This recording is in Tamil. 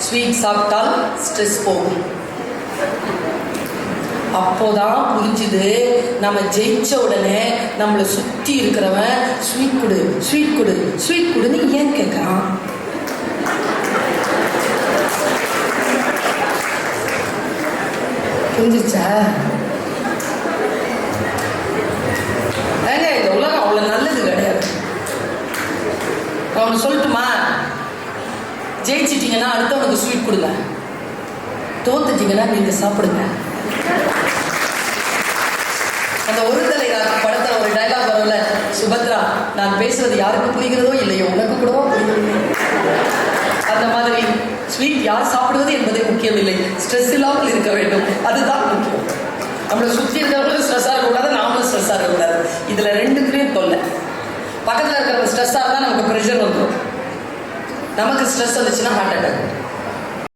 ஸ்வீட் சாப்பிட்டால் ஸ்ட்ரெஸ் போகும். அப்போதான் புரிஞ்சுது, நம்ம ஜெயிச்ச உடனே நம்மளை சுற்றி இருக்கிறவன் ஸ்வீட் கொடு ஸ்வீட் கொடு ஸ்வீட் கொடுன்னு ஏன் கேட்குறான்? புரிஞ்சிச்சா? ஏங்க இந்த உலகம் அவ்வளோ நல்லது கிடையாது. அவனை சொல்லட்டுமா, ஜெயிச்சிட்டிங்கன்னா அடுத்தவனுக்கு ஸ்வீட் கொடுங்க, தோத்துட்டீங்கன்னா நீங்க சாப்பிடுங்க. அந்த ஒரு தலை படத்துல ஒரு டைலாக் வரும்ல, சுபத்ரா நான் பேசுறது யாருக்கு புரிகிறதோ இல்லையோ உனக்கு கூடவா புரியுது. அந்த மாதிரி ஸ்வீட் யார் சாப்பிடுவது என்பதே முக்கியமில்லை, ஸ்ட்ரெஸ் இல்லாமல் இருக்க வேண்டும், அதுதான் முக்கியம். நம்மளை சுற்றி இருக்கிறவங்களும் ஸ்ட்ரெஸ்ஸாக இருக்கக்கூடாது, நாமளும் ஸ்ட்ரெஸ்ஸாக இருக்கக்கூடாது. இதுல ரெண்டுக்குமே தொல்லை. பக்கத்தில் இருக்கிறவங்க ஸ்ட்ரெஸ்ஸாக இருந்தால் நமக்கு ப்ரெஷர் வந்துடும், நமக்கு ஸ்ட்ரெஸ் வந்துச்சுன்னா ஹார்ட் அட்டாக்.